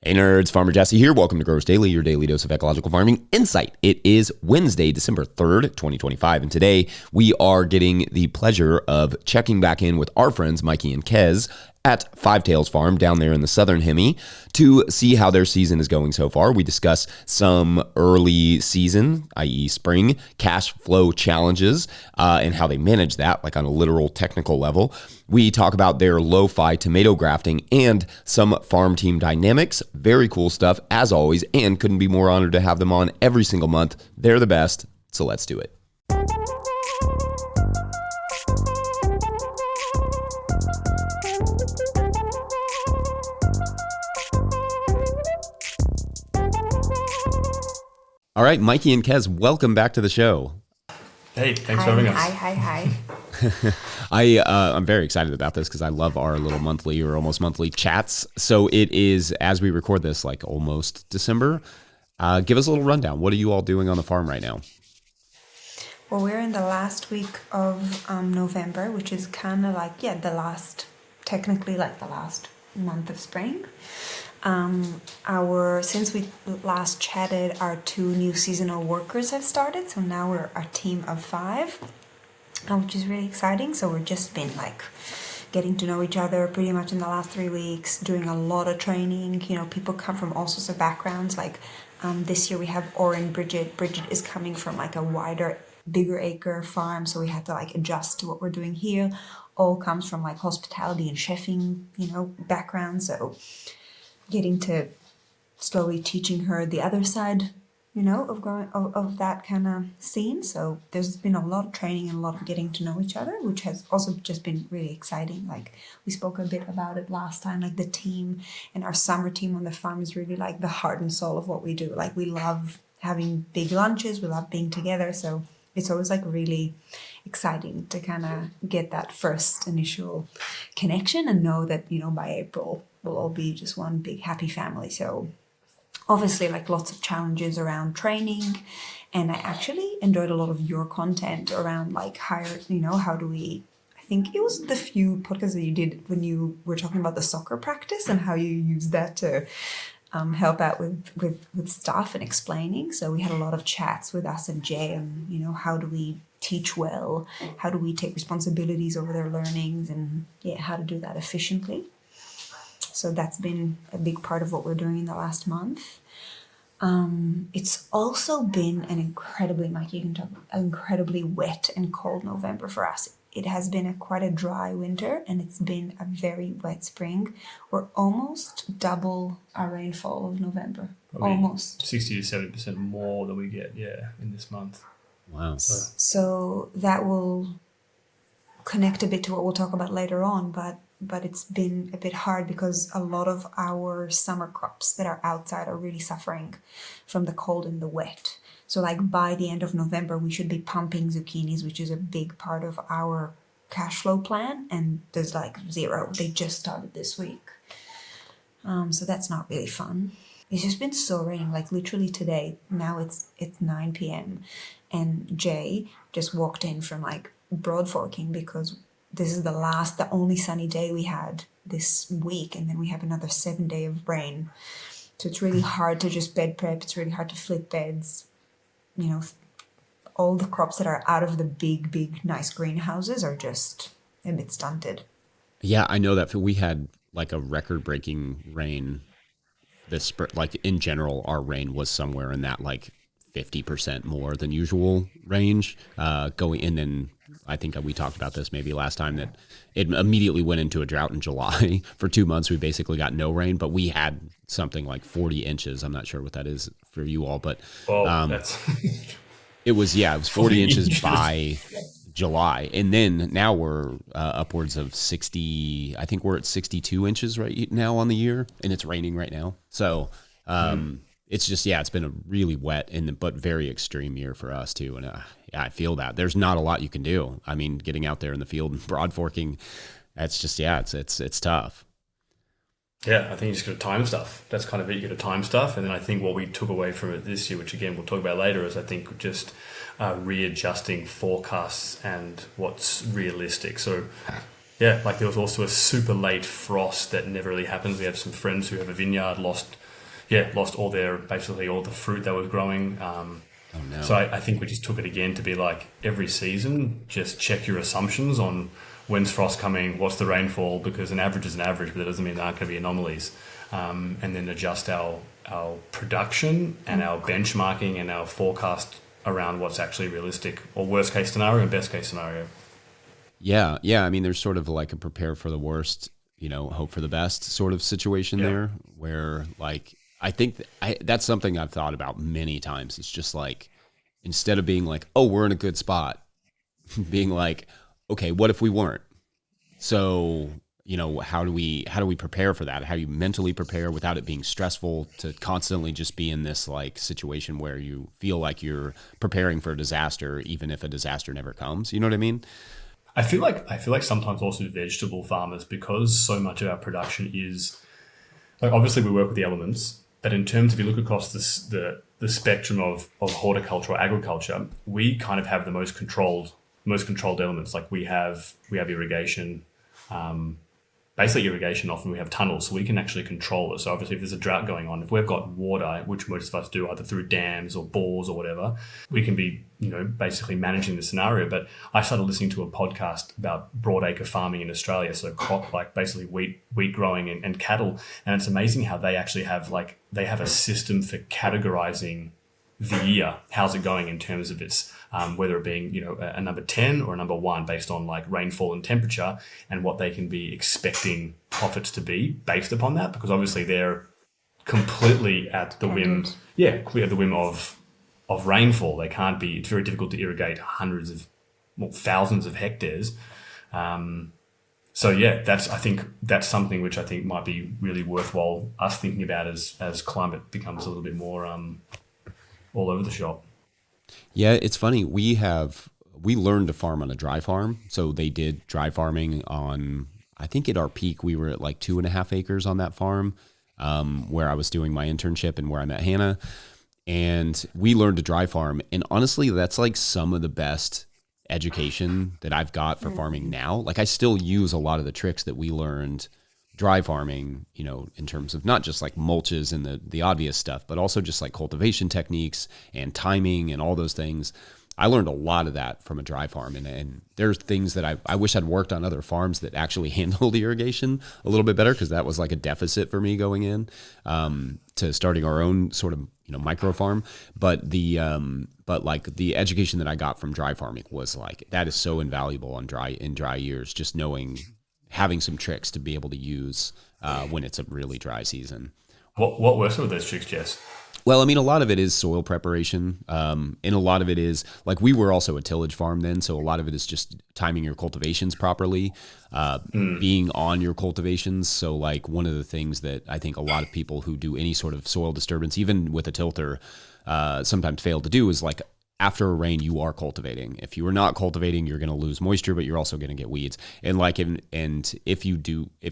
Hey nerds, Farmer Jesse here. Welcome to Growers Daily, your daily dose of ecological farming insight. It is Wednesday, December 3rd, 2025, and today we are getting the pleasure of checking back in with our friends Mikey and Kez at Five Tails Farm down there in the Southern Hemi to see how their season is going so far. We discuss some early season, i.e. spring, cash flow challenges and how they manage that, like on a literal technical level. We talk about their lo-fi tomato grafting and some farm team dynamics. Very cool stuff, as always, and couldn't be more honored to have them on every single month. They're the best, so let's do it. All right, Mikey and Kez, welcome back to the show. Hey, thanks for having us. Hi. I'm very excited about this because I love our little monthly or almost monthly chats. So it is, as we record this, like almost December. Give us a little rundown. What are you all doing on the farm right now? Well, we're in the last week of November, which is kind of like, technically like the last month of spring. Since we last chatted, our 2 new seasonal workers have started, so now we're a team of 5, which is really exciting. So we've just been like getting to know each other pretty much in the last 3 weeks, doing a lot of training. You know, people come from all sorts of backgrounds. Like this year we have Oren, Bridget. Bridget is coming from like a wider, bigger acre farm, so we had to like adjust to what we're doing here. All comes from like hospitality and chefing, background. So getting to slowly teaching her the other side, of growing of that kind of scene. So there's been a lot of training and a lot of getting to know each other, which has also just been really exciting. Like we spoke a bit about it last time, like the team and our summer team on the farm is really like the heart and soul of what we do. Like we love having big lunches, we love being together. So it's always like really exciting to kind of get that first initial connection and know that, by April we'll all be just one big happy family. So obviously like lots of challenges around training, and I actually enjoyed a lot of your content around like how do we, I think it was the few podcasts that you did when you were talking about the soccer practice and how you use that to help out with stuff and explaining. So we had a lot of chats with us and Jay and, how do we teach well, how do we take responsibilities over their learnings, and how to do that efficiently. So that's been a big part of what we're doing in the last month. It's also been an incredibly, Mike, you can talk, incredibly wet and cold November for us. It has been quite a dry winter, and it's been a very wet spring. We're almost double our rainfall of November. Probably almost 60 to 70% more than we get, in this month. Wow. So that will connect a bit to what we'll talk about later on, but it's been a bit hard because a lot of our summer crops that are outside are really suffering from the cold and the wet. So like by the end of November, we should be pumping zucchinis, which is a big part of our cash flow plan. And there's like 0. They just started this week. So that's not really fun. It's just been so raining, like literally today. Now it's 9 p.m. And Jay just walked in from like broad forking because this is the only sunny day we had this week. And then we have another 7 day of rain. So it's really hard to just bed prep. It's really hard to flip beds. All the crops that are out of the big, nice greenhouses are just a bit stunted. Yeah, I know that we had like a record-breaking rain this spring. Like in general, our rain was somewhere in that like 50% more than usual range going. And then I think we talked about this maybe last time that it immediately went into a drought in July. For 2 months, we basically got no rain, but we had something like 40 inches. I'm not sure what that is for you all, but that's it was 40 inches by July. And then now we're upwards of 60. I think we're at 62 inches right now on the year, and it's raining right now. So it's just, it's been a really wet but very extreme year for us too. And I feel that there's not a lot you can do. I mean, getting out there in the field and broad forking, that's just, it's tough. Yeah, I think you just got to time stuff. That's kind of it. You got to time stuff. And then I think what we took away from it this year, which again we'll talk about later, is I think just readjusting forecasts and what's realistic. So like there was also a super late frost that never really happens. We have some friends who have a vineyard lost lost basically all the fruit that was growing. Oh no. So I think we just took it again to be like every season, just check your assumptions on when's frost coming, what's the rainfall, because an average is an average, but that doesn't mean there aren't going to be anomalies. And then adjust our production and our benchmarking and our forecast around what's actually realistic, or worst case scenario and best case scenario. Yeah. I mean, there's sort of like a prepare for the worst, hope for the best sort of situation there, where like I think that's something I've thought about many times. It's just like, instead of being like, oh, we're in a good spot, being like, okay, what if we weren't? So, how do we prepare for that? How do you mentally prepare without it being stressful to constantly just be in this like situation where you feel like you're preparing for a disaster, even if a disaster never comes? You know what I mean? I feel like sometimes also vegetable farmers, because so much of our production is like, obviously we work with the elements, but in terms, if you look across the spectrum of horticulture or agriculture, we kind of have the most controlled elements. Like we have irrigation, basically irrigation. Often we have tunnels, so we can actually control it. So obviously, if there's a drought going on, if we've got water, which most of us do either through dams or bores or whatever, we can be basically managing the scenario. But I started listening to a podcast about broadacre farming in Australia, so crop, like basically wheat growing and cattle, and it's amazing how they actually have a system for categorizing the year. How's it going in terms of its whether it being a number 10 or a number 1, based on like rainfall and temperature, and what they can be expecting profits to be based upon that, because obviously they're completely at the whim of rainfall. They can't be. It's very difficult to irrigate thousands of hectares. So yeah, I think that's something which I think might be really worthwhile us thinking about as climate becomes a little bit more all over the shop. Yeah, it's funny. We learned to farm on a dry farm. So they did dry farming on, I think at our peak, we were at like 2.5 acres on that farm, where I was doing my internship and where I met Hannah. And we learned to dry farm. And honestly, that's like some of the best education that I've got for farming now. Like I still use a lot of the tricks that we learned dry farming, in terms of not just like mulches and the obvious stuff, but also just like cultivation techniques and timing and all those things. I learned a lot of that from a dry farm, and there's things that I wish I'd worked on other farms that actually handled irrigation a little bit better, because that was like a deficit for me going in to starting our own sort of micro farm. But the education that I got from dry farming was like, that is so invaluable in dry years, just having some tricks to be able to use when it's a really dry season. What were some of those tricks, Jess? Well, I mean, a lot of it is soil preparation, and a lot of it is, like, we were also a tillage farm then, so a lot of it is just timing your cultivations properly, being on your cultivations. So, like, one of the things that I think a lot of people who do any sort of soil disturbance, even with a tilter, sometimes fail to do is, like, after a rain, you are cultivating. If you are not cultivating, you're going to lose moisture, but you're also going to get weeds. And like, if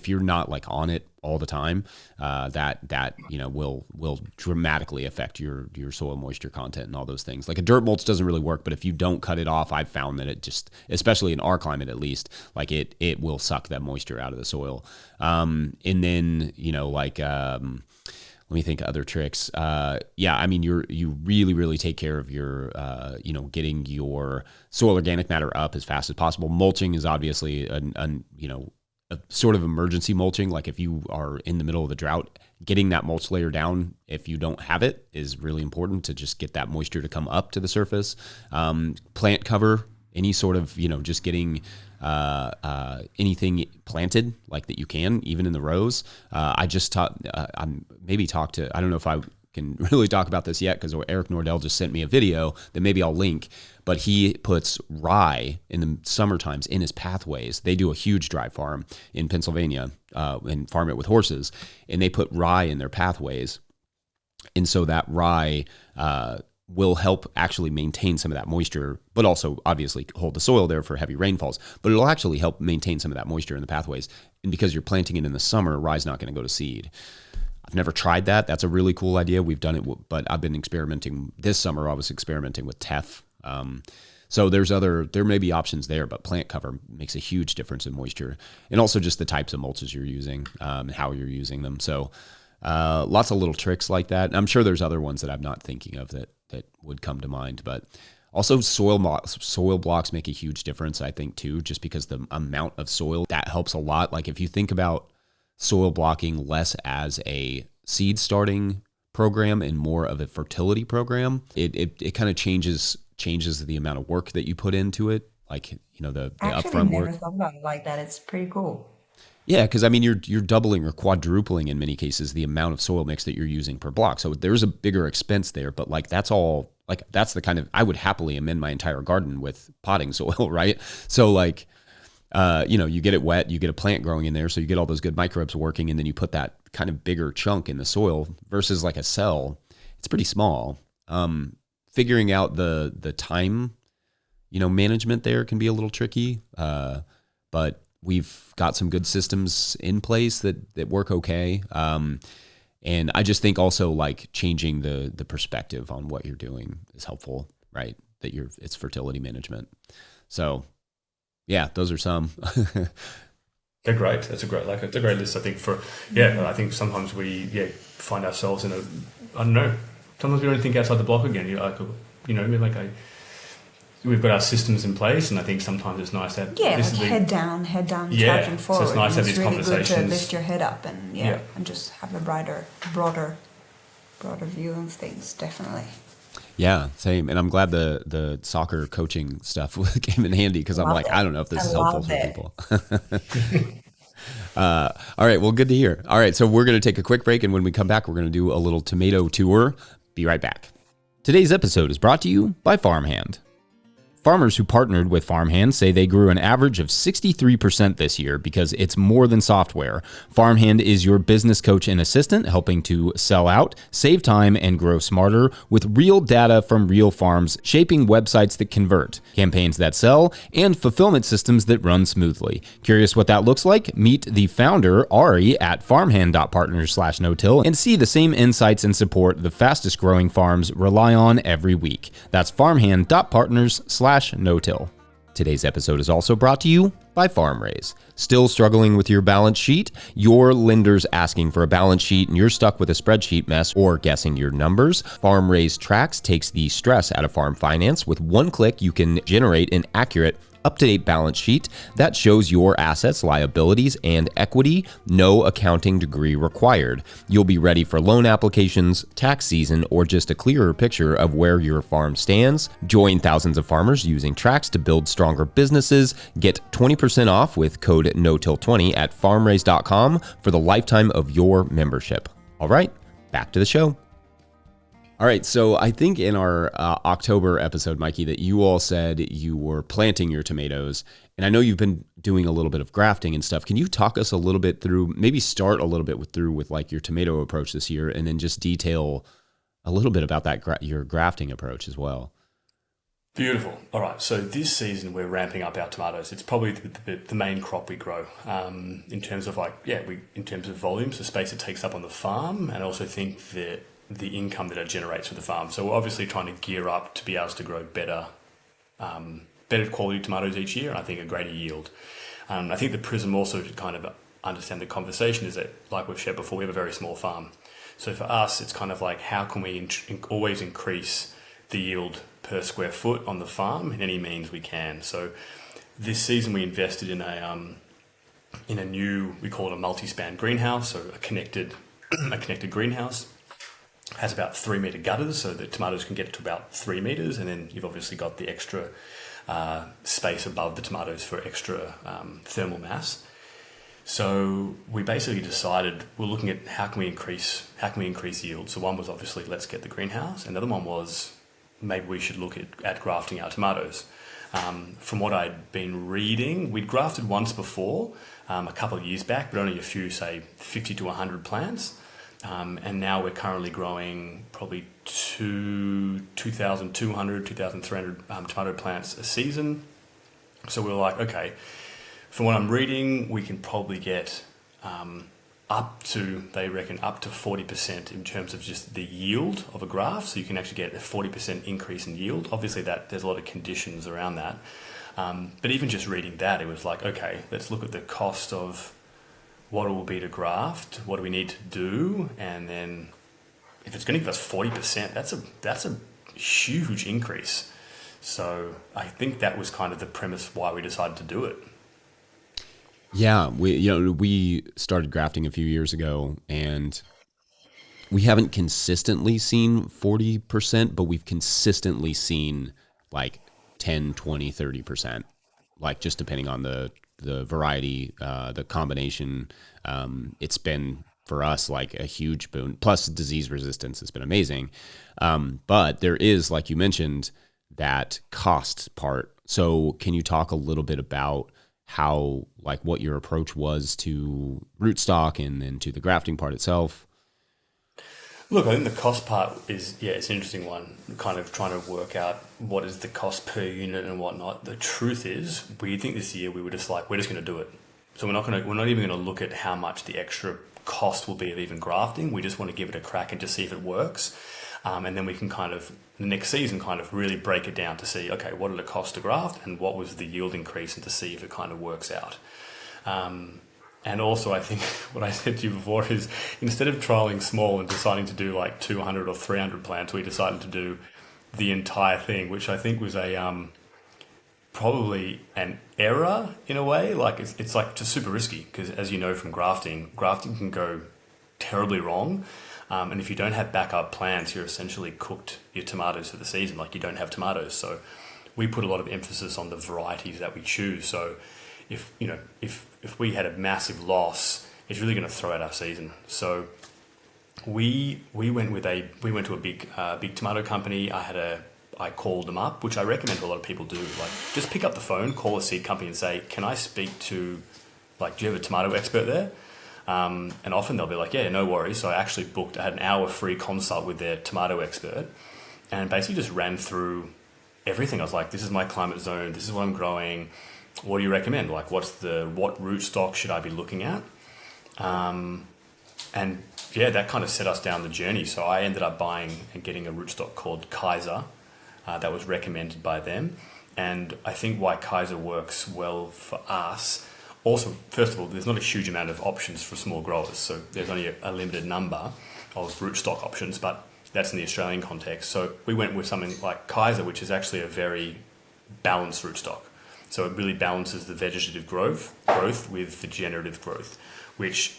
you're not like on it all the time, that will dramatically affect your soil moisture content and all those things. Like a dirt mulch doesn't really work, but if you don't cut it off, I've found that it just, especially in our climate at least, like it will suck that moisture out of the soil. And then let me think of other tricks. I mean, you really, really take care of your, getting your soil organic matter up as fast as possible. Mulching is obviously a sort of emergency mulching. Like if you are in the middle of a drought, getting that mulch layer down, if you don't have it, is really important to just get that moisture to come up to the surface. Plant cover, any sort of, just getting anything planted like that you can, even in the rows. I just I don't know if I can really talk about this yet, because Eric Nordell just sent me a video that maybe I'll link, but he puts rye in the summer times in his pathways. They do a huge dry farm in Pennsylvania and farm it with horses, and they put rye in their pathways. And so that rye will help actually maintain some of that moisture, but also obviously hold the soil there for heavy rainfalls. But it'll actually help maintain some of that moisture in the pathways. And because you're planting it in the summer, rye's not going to go to seed. I've never tried that. That's a really cool idea. We've done it, but I've been experimenting this summer. I was experimenting with teff. So there may be options there, but plant cover makes a huge difference in moisture, and also just the types of mulches you're using, and how you're using them. So Lots of little tricks like that. And I'm sure there's other ones that I'm not thinking of that would come to mind, but also soil blocks make a huge difference, I think, too, just because the amount of soil, that helps a lot. Like if you think about soil blocking less as a seed starting program and more of a fertility program, it kind of changes the amount of work that you put into it. Like, the Actually, upfront never work. thought about it like that. It's pretty cool. Yeah, because I mean, you're doubling or quadrupling in many cases the amount of soil mix that you're using per block. So there's a bigger expense there, but like that's the kind of, I would happily amend my entire garden with potting soil, right? So like, you get it wet, you get a plant growing in there, so you get all those good microbes working, and then you put that kind of bigger chunk in the soil versus like a cell. It's pretty small. Figuring out the time, management there can be a little tricky, but we've got some good systems in place that work okay. And I just think also like changing the perspective on what you're doing is helpful, right? It's fertility management. So yeah, those are some. They're great. It's a great list. I think I think sometimes we find ourselves in I don't know. Sometimes we don't think outside the block again. We've got our systems in place, and I think sometimes it's nice to have head down, Yeah, charging so forward. it's nice to have It's these really good to conversations. lift your head up and Yeah. and just have a broader view of things. Definitely. Yeah, same. And I'm glad the soccer coaching stuff came in handy because I'm Loved like, it. I don't know if this I is helpful loved for it. people. All right, well, good to hear. All right, so we're going to take a quick break, and when we come back, we're going to do a little tomato tour. Be right back. Today's episode is brought to you by Farmhand. Farmers who partnered with Farmhand say they grew an average of 63% this year because it's more than software. Farmhand is your business coach and assistant, helping to sell out, save time, and grow smarter with real data from real farms, shaping websites that convert, campaigns that sell, and fulfillment systems that run smoothly. Curious what that looks like? Meet the founder, Ari, at farmhand.partners/no-till and see the same insights and support the fastest growing farms rely on every week. That's farmhand.partners/no-till. Today's episode is also brought to you by FarmRaise. Still struggling with your balance sheet? Your lender's asking for a balance sheet and you're stuck with a spreadsheet mess or guessing your numbers? FarmRaise Tracks takes the stress out of farm finance. With one click, you can generate an accurate, up-to-date balance sheet that shows your assets, liabilities, and equity. No accounting degree required. You'll be ready for loan applications, tax season, or just a clearer picture of where your farm stands. Join thousands of farmers using Tracks to build stronger businesses. Get 20% off with code NOTIL20 at farmraise.com for the lifetime of your membership. All right, back to the show. All right, so I think in our October episode, Mikey, that you all said you were planting your tomatoes, and I know you've been doing a little bit of grafting and stuff. Can you talk us a little bit through, maybe start a little bit with like your tomato approach this year, and then just detail a little bit about that your grafting approach as well? Beautiful. All right, so this season we're ramping up our tomatoes. It's probably the main crop we grow in terms of in terms of volumes, the space it takes up on the farm, and I also think that the income that it generates for the farm. So we're obviously trying to gear up to be able to grow better quality tomatoes each year, and I think a greater yield. I think the prism also to kind of understand the conversation is that, like we've shared before, we have a very small farm. So for us, it's kind of like, how can we always increase the yield per square foot on the farm in any means we can. So this season we invested in a new, we call it a multi-span greenhouse, so a connected greenhouse. Has about 3 meter gutters, so the tomatoes can get to about 3 meters, and then you've obviously got the extra space above the tomatoes for extra thermal mass. So we basically decided we're looking at how can we increase yield. So one was obviously let's get the greenhouse, and the other one was maybe we should look at grafting our tomatoes. From what I'd been reading, we'd grafted once before, a couple of years back, but only a few, say 50 to 100 plants. And now we're currently growing probably 2,200, 2,300 tomato plants a season. So we're like, okay, from what I'm reading, we can probably get they reckon up to 40% in terms of just the yield of a graft. So you can actually get a 40% increase in yield. Obviously there's a lot of conditions around that. But even just reading that, it was like, okay, let's look at the cost of what it will be to graft, what do we need to do, and then if it's going to give us 40%, that's a huge increase. So I think that was kind of the premise why we decided to do it. Yeah, we started grafting a few years ago, and we haven't consistently seen 40%, but we've consistently seen like 10, 20, 30%, like just depending on the variety, the combination. It's been for us like a huge boon. Plus disease resistance has been amazing. But there is, like you mentioned, that cost part. So can you talk a little bit about how, like, what your approach was to rootstock and then to the grafting part itself? Look, I think the cost part is, yeah, it's an interesting one, kind of trying to work out what is the cost per unit and whatnot. The truth is, we think this year we were just like, we're just going to do it. So we're not even going to look at how much the extra cost will be of even grafting. We just want to give it a crack and just see if it works. And then we can kind of, the next season, kind of really break it down to see, okay, what did it cost to graft and what was the yield increase, and to see if it kind of works out. And also, I think what I said to you before is, instead of trialing small and deciding to do like 200 or 300 plants, we decided to do the entire thing, which I think was a probably an error in a way. Like it's like just super risky, because as you know from grafting can go terribly wrong. And if you don't have backup plants, you're essentially cooked your tomatoes for the season. Like, you don't have tomatoes. So we put a lot of emphasis on the varieties that we choose. So if we had a massive loss, it's really going to throw out our season. So we went to a big tomato company. I called them up, which I recommend a lot of people do. Like, just pick up the phone, call a seed company and say, can I speak to, like, do you have a tomato expert there? And often they'll be like, yeah, no worries. So I had an hour free consult with their tomato expert, and basically just ran through everything. I was like, this is my climate zone. This is what I'm growing. What do you recommend? Like, what rootstock should I be looking at? And yeah, that kind of set us down the journey. So I ended up buying and getting a rootstock called Kaiser that was recommended by them. And I think why Kaiser works well for us, also, first of all, there's not a huge amount of options for small growers. So there's only a limited number of rootstock options, but that's in the Australian context. So we went with something like Kaiser, which is actually a very balanced rootstock. So it really balances the vegetative growth with the generative growth, which,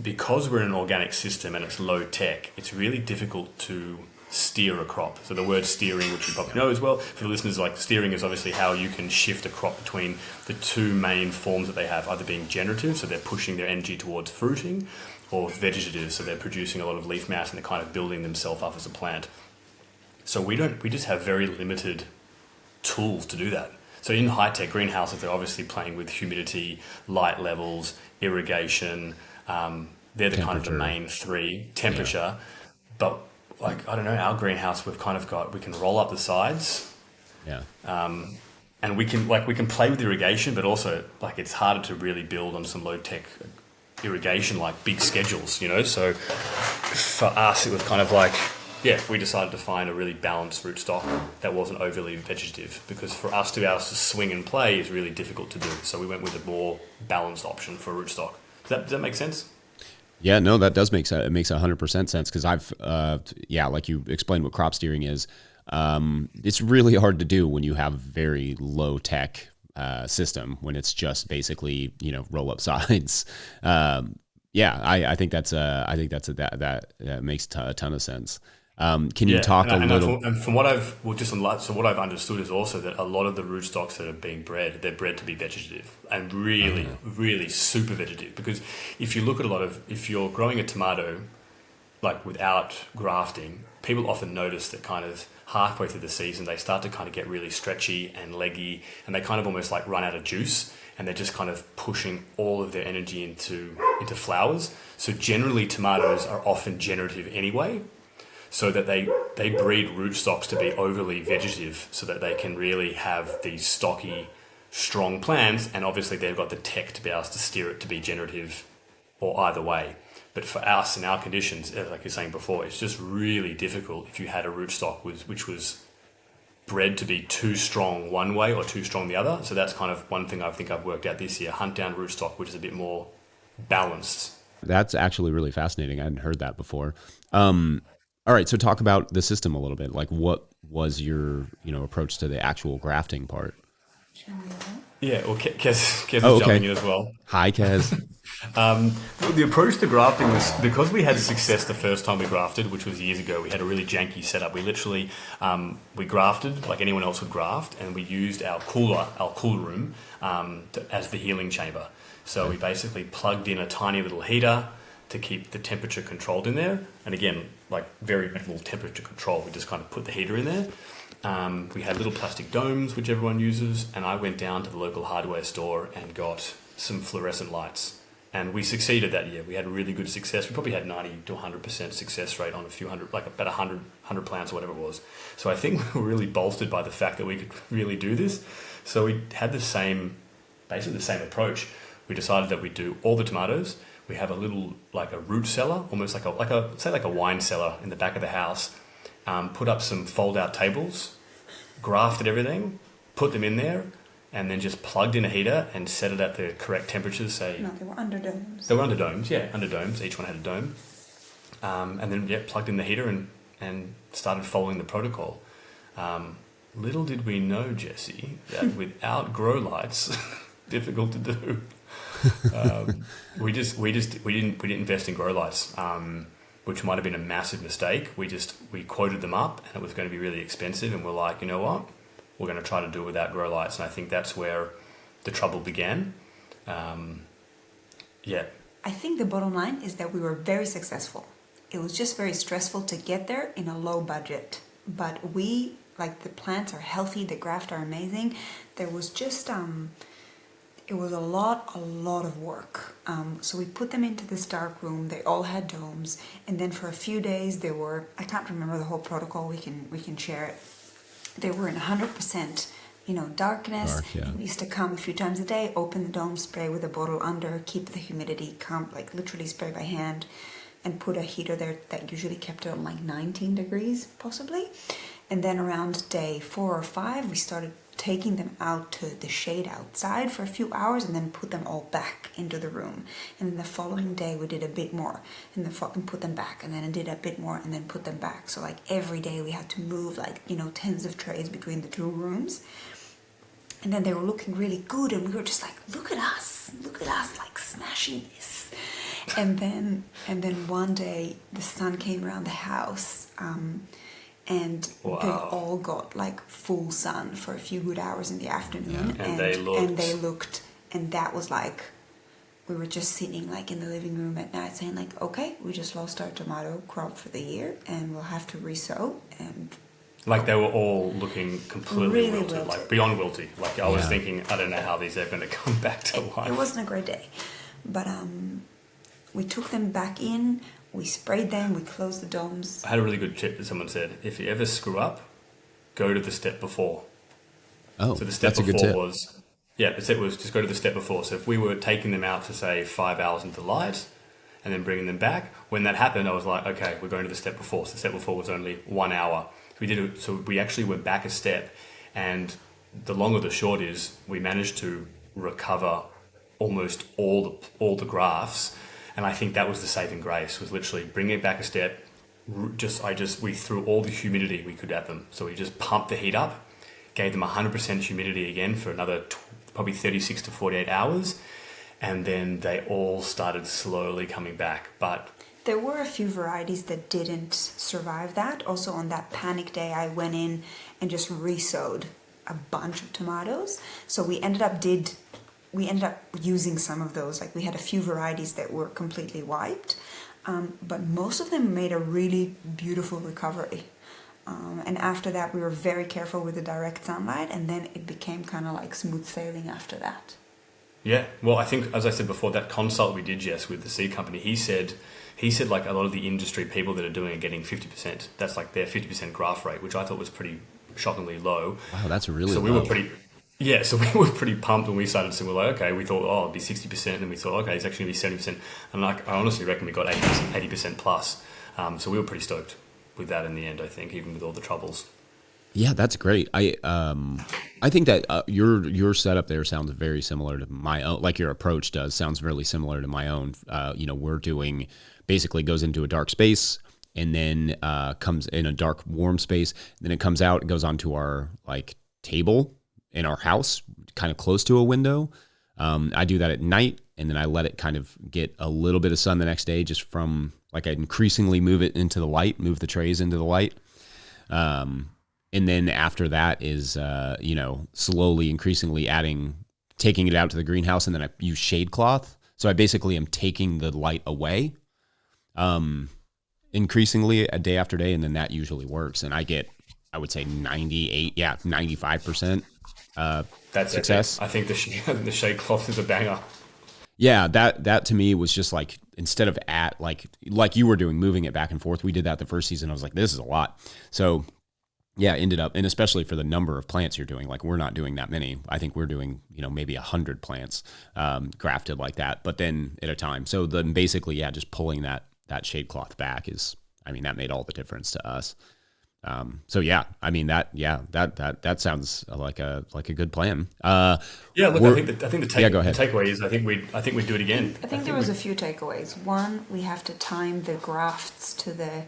because we're in an organic system and it's low tech, it's really difficult to steer a crop. So the word steering, which you probably know as well, for the listeners, like, steering is obviously how you can shift a crop between the two main forms that they have, either being generative, so they're pushing their energy towards fruiting, or vegetative, so they're producing a lot of leaf mass and they're kind of building themselves up as a plant. So we just have very limited tools to do that. So in high-tech greenhouses, they're obviously playing with humidity, light levels, irrigation. They're the kind of the main three. Temperature. Yeah. But, like, I don't know, our greenhouse, we can roll up the sides. Yeah. And we can play with irrigation, but also, like, it's harder to really build on some low-tech irrigation, like big schedules, you know? So for us, it was kind of like, yeah, we decided to find a really balanced rootstock that wasn't overly vegetative, because for us to be able to swing and play is really difficult to do. So we went with a more balanced option for rootstock. Does that make sense? Yeah, no, that does make sense. It makes 100% sense, because I've, like you explained what crop steering is. It's really hard to do when you have very low tech system, when it's just basically, roll up sides. I think that makes a ton of sense. Can you talk a little? And from what I've understood is also that a lot of the rootstocks that are being bred, they're bred to be vegetative, and really, really super vegetative. Because if you look at if you're growing a tomato, like, without grafting, people often notice that kind of halfway through the season, they start to kind of get really stretchy and leggy, and they kind of almost like run out of juice, and they're just kind of pushing all of their energy into flowers. So generally, tomatoes are often generative anyway, so that they breed rootstocks to be overly vegetative, so that they can really have these stocky, strong plants, and obviously they've got the tech to be able to steer it to be generative or either way. But for us, in our conditions, like you're saying before, it's just really difficult if you had a rootstock which was bred to be too strong one way or too strong the other. So that's kind of one thing I think I've worked out this year: hunt down rootstock which is a bit more balanced. That's actually really fascinating. I hadn't heard that before. All right, so talk about the system a little bit. Like, what was your approach to the actual grafting part? Yeah, well, Kez is Oh, jumping okay. in as well. Hi, Kez. Well, the approach to grafting was because we had success the first time we grafted, which was years ago. We had a really janky setup. We literally we grafted like anyone else would graft, and we used our cool room, as the healing chamber. So we basically plugged in a tiny little heater to keep the temperature controlled in there. And again, like very minimal temperature control. We just kind of put the heater in there. We had little plastic domes, which everyone uses, and I went down to the local hardware store and got some fluorescent lights. And we succeeded that year. We had really good success. We probably had 90 to 100% success rate on a few hundred, like about 100 plants or whatever it was. So I think we were really bolstered by the fact that we could really do this. So we had basically the same approach. We decided that we'd do all the tomatoes. We have a little, like a root cellar, almost like a wine cellar in the back of the house. Put up some fold-out tables, grafted everything, put them in there, and then just plugged in a heater and set it at the correct temperatures. No, they were under domes. They were under domes, yeah, under domes. Each one had a dome. And then, plugged in the heater and started following the protocol. Little did we know, Jesse, that without grow lights, difficult to do. We didn't invest in grow lights, which might have been a massive mistake. We quoted them up, and it was going to be really expensive. And we're like, you know what? We're going to try to do it without grow lights. And I think that's where the trouble began. Yeah. I think the bottom line is that we were very successful. It was just very stressful to get there in a low budget. But the plants are healthy, the graft are amazing. There was just, it was a lot of work. So we put them into this dark room. They all had domes. And then for a few days I can't remember the whole protocol, we can share it. They were in 100%, darkness. Dark, yeah. And we used to come a few times a day, open the dome, spray with a bottle under, keep the humidity, literally spray by hand, and put a heater there that usually kept it on like 19 degrees, possibly. And then around day 4 or 5, we started taking them out to the shade outside for a few hours and then put them all back into the room. And then the following day we did a bit more and put them back, and then I did a bit more and then put them back. So every day we had to move tens of trays between the two rooms. And then they were looking really good, and we were just like, look at us like smashing this. And then one day the sun came around the house, and wow. They all got full sun for a few good hours in the afternoon. Yeah. And they looked, and that was we were just sitting in the living room at night saying okay, we just lost our tomato crop for the year and we'll have to re-sow. And they were all looking completely really wilted, beyond wilty. I was thinking, I don't know how these are going to come back to life. It wasn't a great day, but we took them back in. We sprayed them, we closed the domes. I had a really good tip that someone said, if you ever screw up, go to the step before. Oh, so the step that's a good before tip. the step was just go to the step before. So if we were taking them out for, say, 5 hours into light and then bringing them back, when that happened, I was like, okay, we're going to the step before. So the step before was only 1 hour. So we actually went back a step, and the long or the short is we managed to recover almost all the grafts. And I think that was the saving grace, was literally bringing it back a step. We threw all the humidity we could at them. So we just pumped the heat up, gave them 100% humidity again for another probably 36 to 48 hours. And then they all started slowly coming back. But there were a few varieties that didn't survive that. Also on that panic day, I went in and just re-sowed a bunch of tomatoes. So we ended up using some of those. We had a few varieties that were completely wiped, but most of them made a really beautiful recovery. And after that, we were very careful with the direct sunlight, and then it became kind of smooth sailing after that. Yeah, well, I think, as I said before, that consult we did, Jess, with the seed company, he said a lot of the industry people that are doing it are getting 50%. That's their 50% graft rate, which I thought was pretty shockingly low. Wow, that's really low. So we were pretty pumped when we started to. We're like, okay, we thought, it'd be 60%, and we thought, okay, it's actually going to be 70%. And I honestly reckon we got 80% plus. So we were pretty stoked with that in the end, I think, even with all the troubles. Yeah, that's great. I think that your setup there sounds very similar to my own. Like your approach does sounds really similar to my own. We're doing basically goes into a dark space and then comes in a dark warm space. Then it comes out and goes onto our like table in our house, kind of close to a window. I do that at night, and then I let it kind of get a little bit of sun the next day, just from like I increasingly move it into the light, move the trays into the light. And then after that is, slowly, increasingly taking it out to the greenhouse, and then I use shade cloth. So I basically am taking the light away, increasingly a day after day, and then that usually works. And I get, I would say 95% That's epic. success. I think the shade cloth is a banger. Yeah, that to me was just like, instead of like you were doing, moving it back and forth. We did that the first season. I was like, this is a lot. So yeah, ended up, and especially for the number of plants you're doing, like we're not doing that many. I think we're doing, maybe 100 plants grafted like that, but then at a time. So then basically, yeah, just pulling that shade cloth back that made all the difference to us. So yeah, I mean that sounds like a good plan. Yeah, look, I think Yeah, go the ahead. takeaway is I think we do it again. I think there was a few takeaways. One, we have to time the grafts to the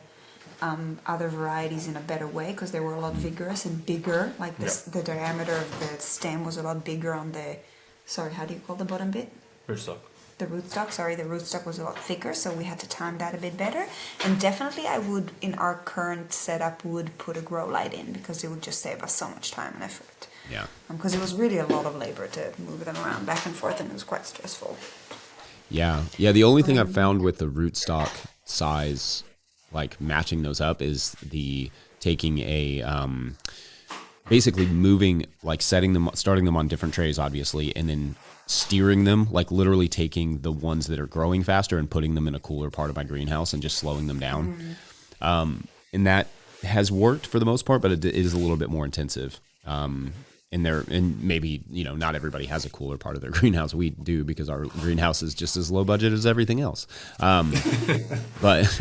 other varieties in a better way because they were a lot vigorous and bigger. Like this, Yep. the diameter of the stem was a lot bigger on the. Sorry, how do you call the bottom bit? Rootstock. The rootstock. Sorry, the rootstock was a lot thicker, so we had to time that a bit better. And definitely, I would, in our current setup, would put a grow light in because it would just save us so much time and effort. Yeah. Because it was really a lot of labor to move them around back and forth, and it was quite stressful. Yeah. Yeah. The only thing I've found with the rootstock size, like matching those up, is the taking basically moving, like starting them on different trays, obviously, and then steering them, like literally taking the ones that are growing faster and putting them in a cooler part of my greenhouse and just slowing them down. And that has worked for the most part, but it is a little bit more intensive. And maybe, not everybody has a cooler part of their greenhouse. We do, because our greenhouse is just as low budget as everything else. But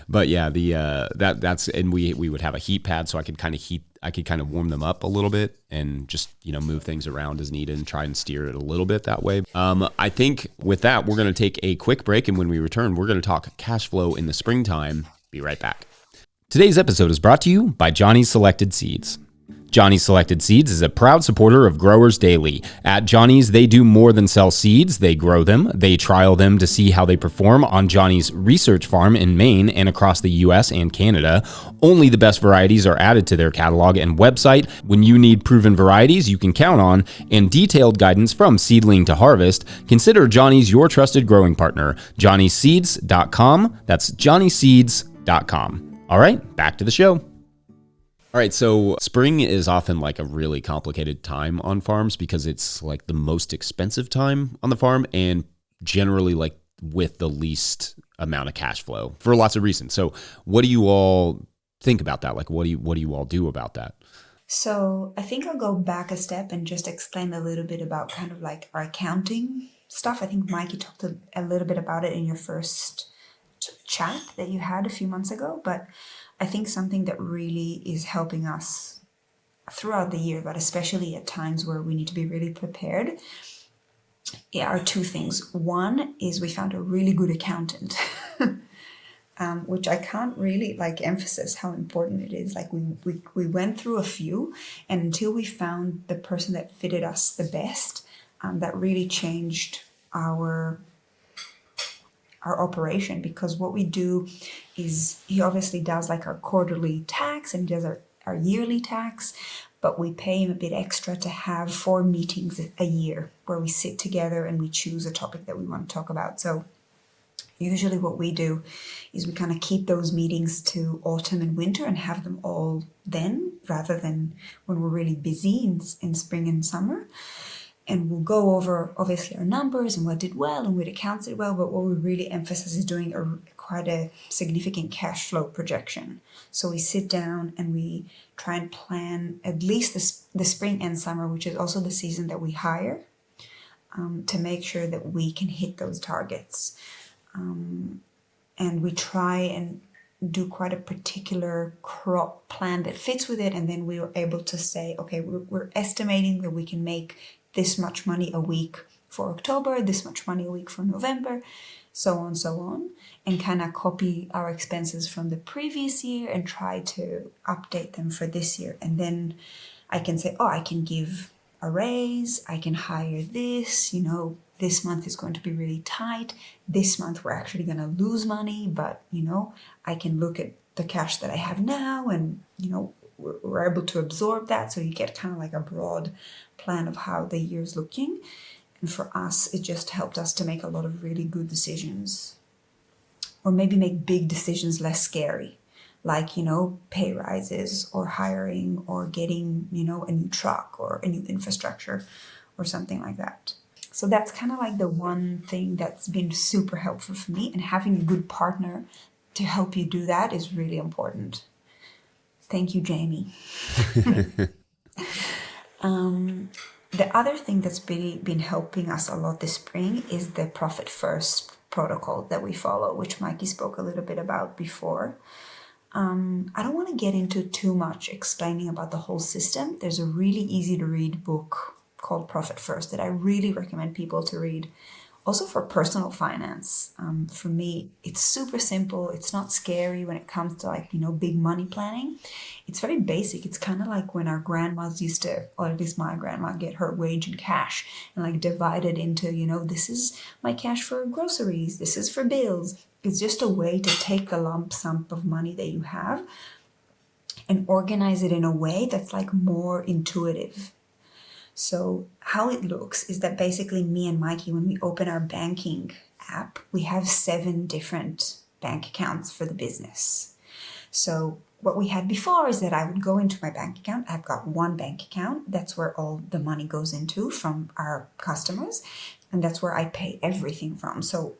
but yeah, that's, and we would have a heat pad, so I could kind of warm them up a little bit and just, move things around as needed and try and steer it a little bit that way. I think with that, we're going to take a quick break, and when we return, we're going to talk cash flow in the springtime. Be right back. Today's episode is brought to you by Johnny's Selected Seeds. Johnny's Selected Seeds is a proud supporter of Growers Daily. At Johnny's, they do more than sell seeds. They grow them. They trial them to see how they perform on Johnny's research farm in Maine and across the U.S. and Canada. Only the best varieties are added to their catalog and website. When you need proven varieties you can count on and detailed guidance from seedling to harvest, consider Johnny's your trusted growing partner. JohnnySeeds.com. That's JohnnySeeds.com. All right, back to the show. All right, so spring is often like a really complicated time on farms because it's like the most expensive time on the farm, and generally like with the least amount of cash flow for lots of reasons. So what do you all think about that? Like, what do you all do about that? So I think I'll go back a step and just explain a little bit about kind of like our accounting stuff. I think Mikey talked a little bit about it in your first chat that you had a few months ago, but I think something that really is helping us throughout the year, but especially at times where we need to be really prepared, are two things. One is we found a really good accountant, which I can't really emphasize how important it is. Like we went through a few, and until we found the person that fitted us the best, that really changed our operation, because what we do is he obviously does like our quarterly tax and he does our yearly tax, but we pay him a bit extra to have 4 meetings a year where we sit together and we choose a topic that we want to talk about. So usually what we do is we kind of keep those meetings to autumn and winter and have them all then, rather than when we're really busy in spring and summer. And we'll go over, obviously, our numbers and what did well and what accounts did well, but what we really emphasize is doing quite a significant cash flow projection. So we sit down and we try and plan at least the spring and summer, which is also the season that we hire, to make sure that we can hit those targets. And we try and do quite a particular crop plan that fits with it, and then we were able to say, okay, we're estimating that we can make this much money a week for October, this much money a week for November, so on, and kind of copy our expenses from the previous year and try to update them for this year. And then I can say, oh, I can give a raise, I can hire this, this month is going to be really tight. This month we're actually going to lose money, but, I can look at the cash that I have now and, we're able to absorb that. So you get kind of like a broad plan of how the year's looking. And for us, it just helped us to make a lot of really good decisions, or maybe make big decisions less scary, like, pay rises or hiring or getting, a new truck or a new infrastructure or something like that. So that's kind of like the one thing that's been super helpful for me, and having a good partner to help you do that is really important. Thank you, Jamie. The other thing that's been helping us a lot this spring is the Profit First protocol that we follow, which Mikey spoke a little bit about before. I don't want to get into too much explaining about the whole system. There's a really easy to read book called Profit First that I really recommend people to read. Also for personal finance. For me, it's super simple. It's not scary when it comes to big money planning. It's very basic. It's kind of like when our grandmas used to, or at least my grandma, get her wage in cash and divide it into, this is my cash for groceries. This is for bills. It's just a way to take the lump sum of money that you have and organize it in a way that's more intuitive. So how it looks is that basically me and Mikey, when we open our banking app, we have 7 different bank accounts for the business. So what we had before is that I would go into my bank account. I've got one bank account. That's where all the money goes into from our customers. And that's where I pay everything from. So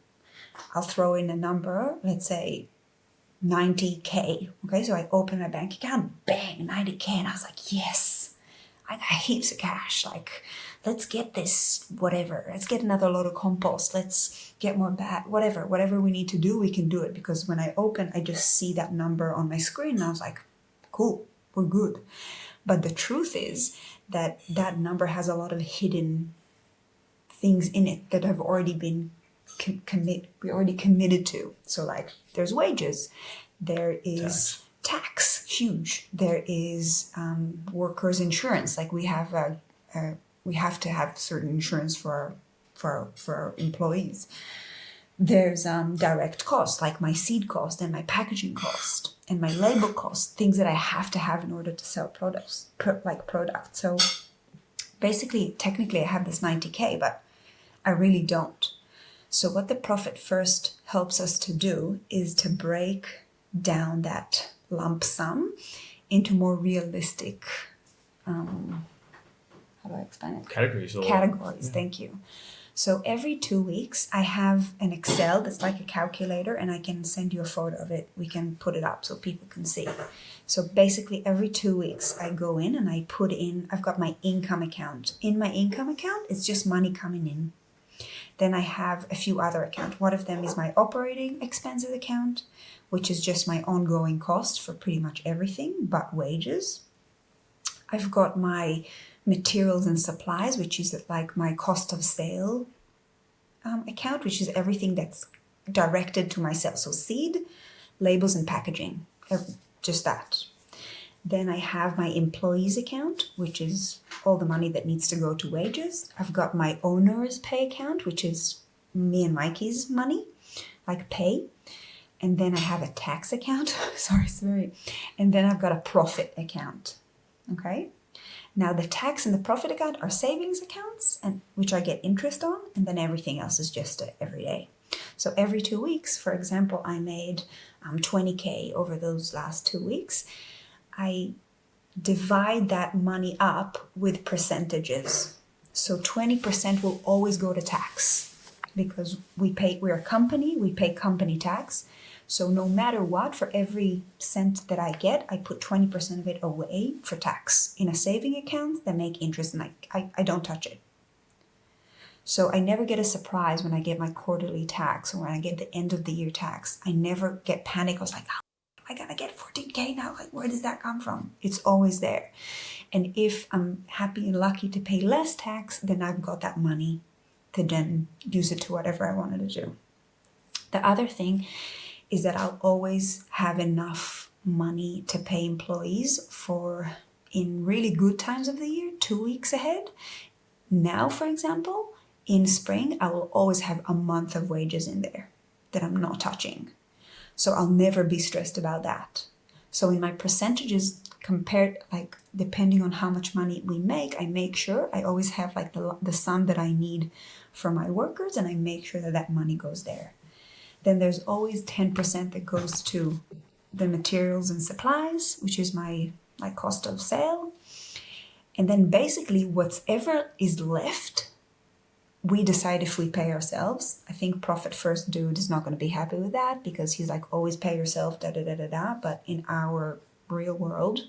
I'll throw in a number, let's say 90K. Okay, so I open my bank account, bang, 90K. And I was like, yes, I got heaps of cash. Let's get this, whatever. Let's get another load of compost. Let's get more whatever we need to do, we can do it. Because when I open, I just see that number on my screen and I was like, cool, we're good. But the truth is that that number has a lot of hidden things in it that have already been committed to. So there's wages, there is tax, huge. There is workers' insurance. We have to have certain insurance for our employees. There's direct costs, like my seed cost and my packaging cost and my label cost, things that I have to have in order to sell products. So basically, technically, I have this 90K, but I really don't. So what the Profit First helps us to do is to break down that lump sum into more realistic, how do I explain it? Categories. Categories, thank you. So every 2 weeks, I have an Excel that's like a calculator, and I can send you a photo of it. We can put it up so people can see. So basically, every 2 weeks, I go in and I put in, I've got my income account. In my income account, it's just money coming in. Then I have a few other accounts. One of them is my operating expenses account, which is just my ongoing cost for pretty much everything but wages. I've got my materials and supplies, which is my cost of sale account, which is everything that's directed to myself. So seed, labels, and packaging, just that. Then I have my employees account, which is all the money that needs to go to wages. I've got my owner's pay account, which is me and Mikey's money, like pay. And then I have a tax account. sorry. And then I've got a profit account. Okay. Now the tax and the profit account are savings accounts, and which I get interest on, and then everything else is just every day. So every 2 weeks, for example, I made 20K over those last 2 weeks. I divide that money up with percentages. So 20% will always go to tax because we're a company, we pay company tax. So no matter what, for every cent that I get, I put 20% of it away for tax in a saving account that make interest, and I don't touch it. So I never get a surprise when I get my quarterly tax or when I get the end of the year tax. I never get panic. I was like, I gotta get 14K now. Like, where does that come from? It's always there. And if I'm happy and lucky to pay less tax, then I've got that money to then use it to whatever I wanted to do. The other thing is that I'll always have enough money to pay employees for, in really good times of the year, 2 weeks ahead. Now, for example, in spring, I will always have a month of wages in there that I'm not touching. So I'll never be stressed about that. So in my percentages compared, like depending on how much money we make, I make sure I always have like the sum that I need for my workers, and I make sure that that money goes there. Then there's always 10% that goes to the materials and supplies, which is my cost of sale. And then basically whatever is left, we decide if we pay ourselves. I think Profit First dude is not going to be happy with that, because he's like, always pay yourself, da da da da da. But in our real world,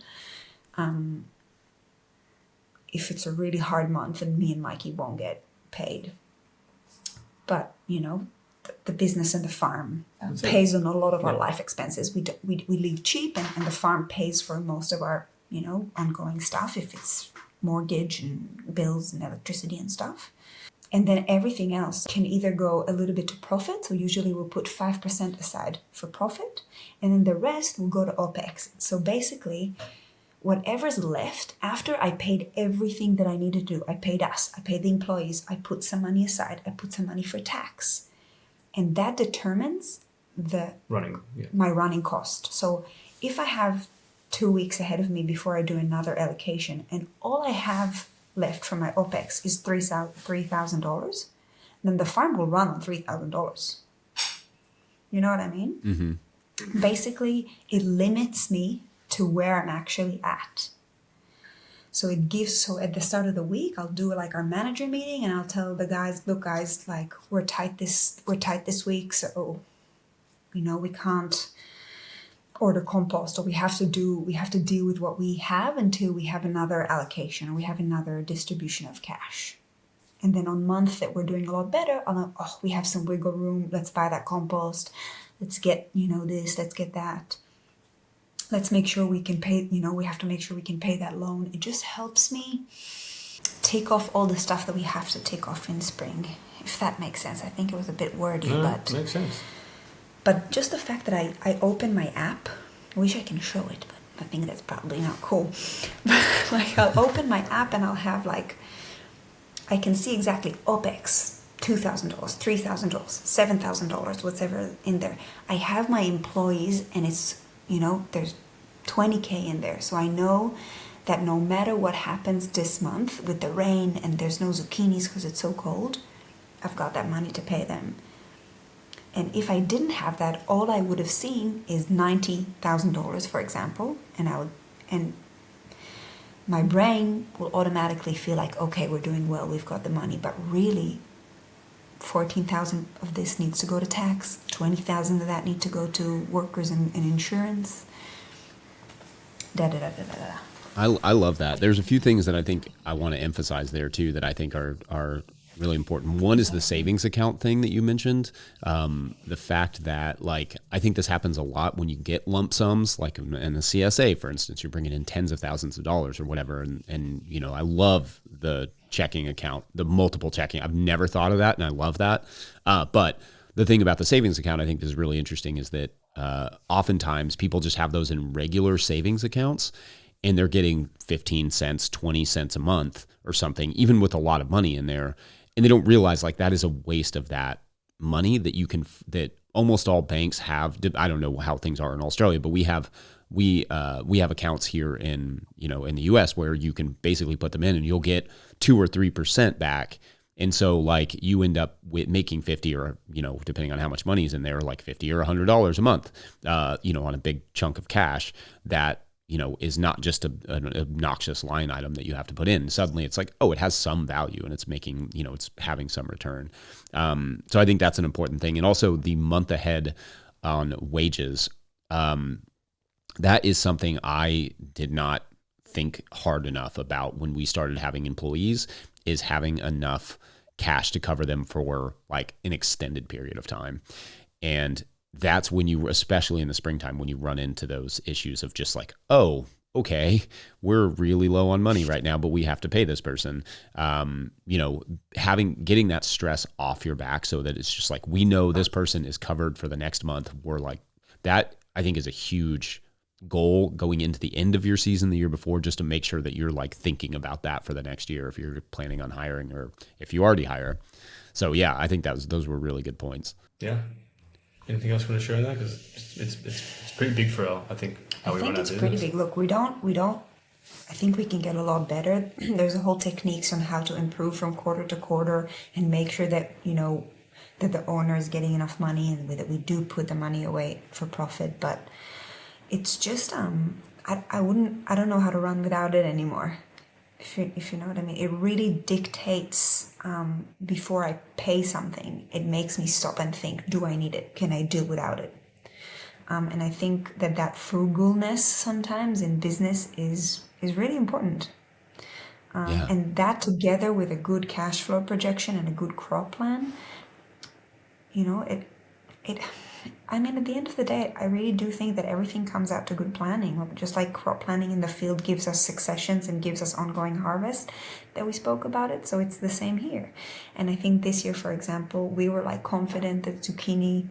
if it's a really hard month, then me and Mikey won't get paid. But, you know, the business and the farm pays on a lot of our life expenses. We live cheap, and the farm pays for most of our, you know, ongoing stuff, if it's mortgage and bills and electricity and stuff. And then everything else can either go a little bit to profit. So usually we'll put 5% aside for profit, and then the rest will go to OPEX. So basically, whatever's left after I paid everything that I needed to do, I paid us, I paid the employees, I put some money aside, I put some money for tax. And that determines my running cost. So if I have 2 weeks ahead of me before I do another allocation, and all I have left for my OPEX is $3,000, then the farm will run on $3,000. You know what I mean? Mm-hmm. Basically, it limits me to where I'm actually at. So at the start of the week, I'll do like our manager meeting, and I'll tell the guys, look guys, like we're tight this week, so you know, we can't order compost, or we have to deal with what we have until we have another allocation, or we have another distribution of cash. And then on month that we're doing a lot better, we have some wiggle room, let's buy that compost, let's get, you know, this, let's get that. Let's make sure we can pay, you know, we have to make sure we can pay that loan. It just helps me take off all the stuff that we have to take off in spring, if that makes sense. I think it was a bit wordy, but makes sense. But just the fact that I open my app, I wish I can show it, but I think that's probably not cool. Like, I'll open my app and I'll have like, I can see exactly OPEX, $2,000, $3,000, $7,000, whatever in there. I have my employees, and it's, you know, there's 20K in there. So I know that no matter what happens this month with the rain and there's no zucchinis because it's so cold, I've got that money to pay them. And if I didn't have that, all I would have seen is $90,000, for example, and my brain will automatically feel like, okay, we're doing well, we've got the money. But really, 14,000 of this needs to go to tax, 20,000 of that need to go to workers and insurance. I love that. There's a few things that I think I want to emphasize there too that I think are really important. One is the savings account thing that you mentioned. The fact that, like, I think this happens a lot when you get lump sums, like in the CSA, for instance, you're bringing in tens of thousands of dollars or whatever. And you know, I love the checking account, the multiple checking. I've never thought of that, and I love that. But the thing about the savings account I think is really interesting is that oftentimes people just have those in regular savings accounts, and they're getting 15 cents, 20 cents a month or something, even with a lot of money in there. And they don't realize, like, that is a waste of that money that almost all banks have. I don't know how things are in Australia, but we have accounts here in the US where you can basically put them in and you'll get 2 or 3% back. And so, like, you end up with making 50, or, you know, depending on how much money is in there, like $50 or $100 a month, on a big chunk of cash that, you know, is not just an obnoxious line item that you have to put in. Suddenly it's like, oh, it has some value and it's making, you know, it's having some return. So I think that's an important thing. And also the month ahead on wages, that is something I did not think hard enough about when we started having employees, is having enough cash to cover them for like an extended period of time. And that's when you, especially in the springtime, when you run into those issues of just like, oh, okay, we're really low on money right now, but we have to pay this person. Getting that stress off your back so that it's just like, we know this person is covered for the next month. We're like, that I think is a huge goal going into the end of your season the year before, just to make sure that you're like thinking about that for the next year if you're planning on hiring or if you already hire. So yeah, I think those were really good points. Yeah. Anything else you want to share on that? Because it's pretty big for I think how we run our business. It's pretty big. Look, we don't. I think we can get a lot better. There's a whole techniques on how to improve from quarter to quarter and make sure that that the owner is getting enough money and that we do put the money away for profit. But it's just I don't know how to run without it anymore. If you know what I mean. It really dictates before I pay something. It makes me stop and think, do I need it? Can I do without it? And I think that frugalness sometimes in business is really important. And that together with a good cash flow projection and a good crop plan, I mean, at the end of the day, I really do think that everything comes out to good planning. Just like crop planning in the field gives us successions and gives us ongoing harvest that we spoke about it. So it's the same here. And I think this year, for example, we were like confident that zucchini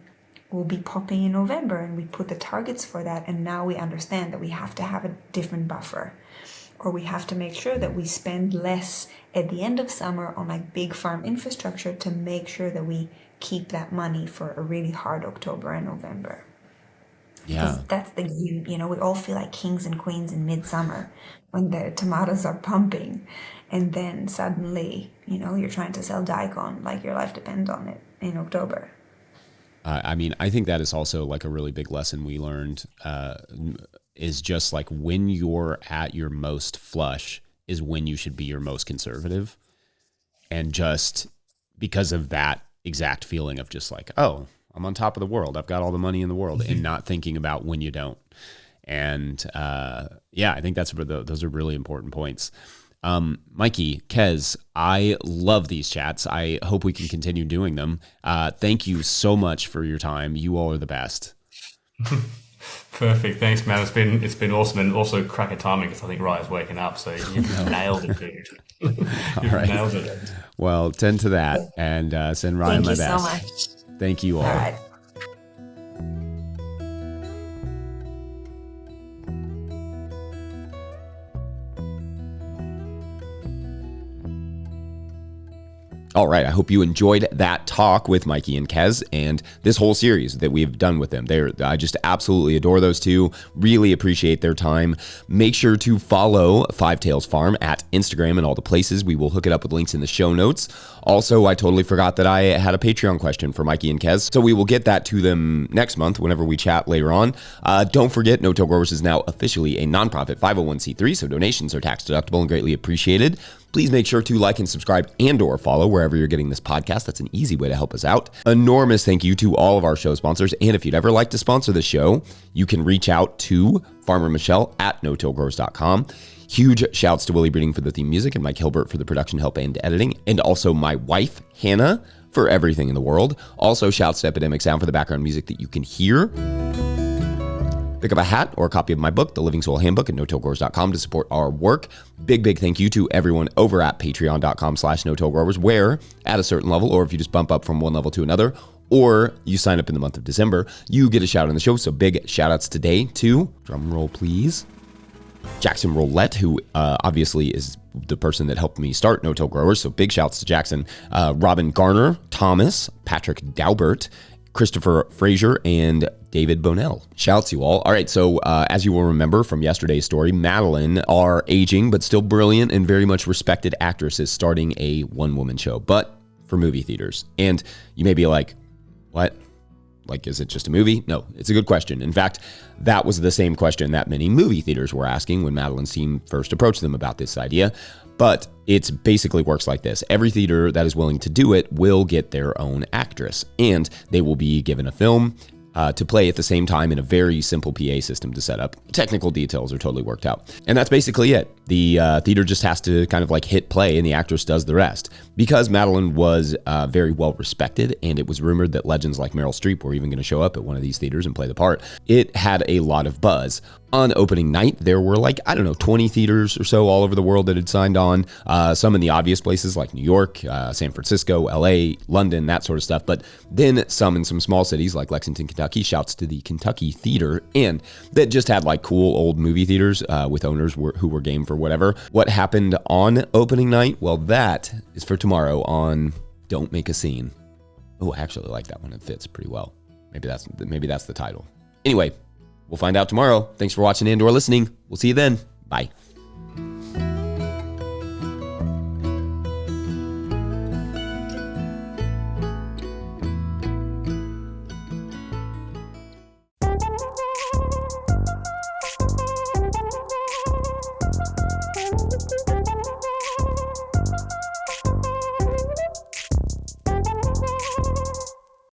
will be popping in November, and we put the targets for that. And now we understand that we have to have a different buffer, or we have to make sure that we spend less at the end of summer on like big farm infrastructure to make sure that we keep that money for a really hard October and November. Yeah, that's the game. We all feel like kings and queens in midsummer when the tomatoes are pumping, and then suddenly you're trying to sell daikon like your life depends on it in October. I mean, I think that is also like a really big lesson we learned, is just like when you're at your most flush is when you should be your most conservative. And just because of that exact feeling of just like, oh, I'm on top of the world, I've got all the money in the world, and not thinking about when you don't. And I think those are really important points. Mikey, Kez, I love these chats. I hope we can continue doing them. Thank you so much for your time. You all are the best. Perfect. Thanks, man. It's been awesome, and also cracker timing because I think Raya's waking up, so you nailed it, dude. All right. Nailed it. Well, tend to that and send Raya my best. Thank you so much. Thank you all. All right. All right, I hope you enjoyed that talk with Mikey and Kez and this whole series that we've done with them. I just absolutely adore those two. Really appreciate their time. Make sure to follow Five Tails Farm at Instagram and all the places. We will hook it up with links in the show notes. Also, I totally forgot that I had a Patreon question for Mikey and Kez, so we will get that to them next month whenever we chat later on. Don't forget, No Till Growers is now officially a nonprofit 501c3, so donations are tax deductible and greatly appreciated. Please make sure to like and subscribe and or follow wherever you're getting this podcast. That's an easy way to help us out. Enormous thank you to all of our show sponsors. And if you'd ever like to sponsor the show, you can reach out to Farmer Michelle at notillgrowers.com. Huge shouts to Willie Breeding for the theme music and Mike Hilbert for the production help and editing. And also my wife, Hannah, for everything in the world. Also shouts to Epidemic Sound for the background music that you can hear. Pick up a hat or a copy of my book, The Living Soil Handbook, at notillgrowers.com to support our work. Big thank you to everyone over at patreon.com/notillgrowers, where at a certain level, or if you just bump up from one level to another, or you sign up in the month of December, you get a shout out on the show. So big shout outs today to, drum roll please, Jackson Roulette, who obviously is the person that helped me start No Till Growers. So big shouts to Jackson, Robin Garner, Thomas, Patrick Daubert, Christopher Frazier, and David Bonell. Shouts you all. All right, so as you will remember from yesterday's story, Madeline, our aging but still brilliant and very much respected actress, is starting a one-woman show, but for movie theaters. And you may be like, what? Like, is it just a movie? No, it's a good question. In fact, that was the same question that many movie theaters were asking when Madeline's team first approached them about this idea. But it basically works like this. Every theater that is willing to do it will get their own actress, and they will be given a film, to play at the same time in a very simple PA system to set up. Technical details are totally worked out. And that's basically it. The theater just has to kind of like hit play and the actress does the rest. Because Madeline was very well respected and it was rumored that legends like Meryl Streep were even going to show up at one of these theaters and play the part, it had a lot of buzz. On opening night, there were 20 theaters or so all over the world that had signed on. Some in the obvious places like New York, San Francisco, LA, London, that sort of stuff. But then some in some small cities like Lexington, Kentucky. Shouts to the Kentucky Theater. And that just had cool old movie theaters with owners who were game for whatever. What happened on opening night? Well, that is for tomorrow on Don't Make a Scene. Oh, I actually like that one. It fits pretty well. Maybe that's the title. Anyway, we'll find out tomorrow. Thanks for watching and/or listening. We'll see you then. Bye.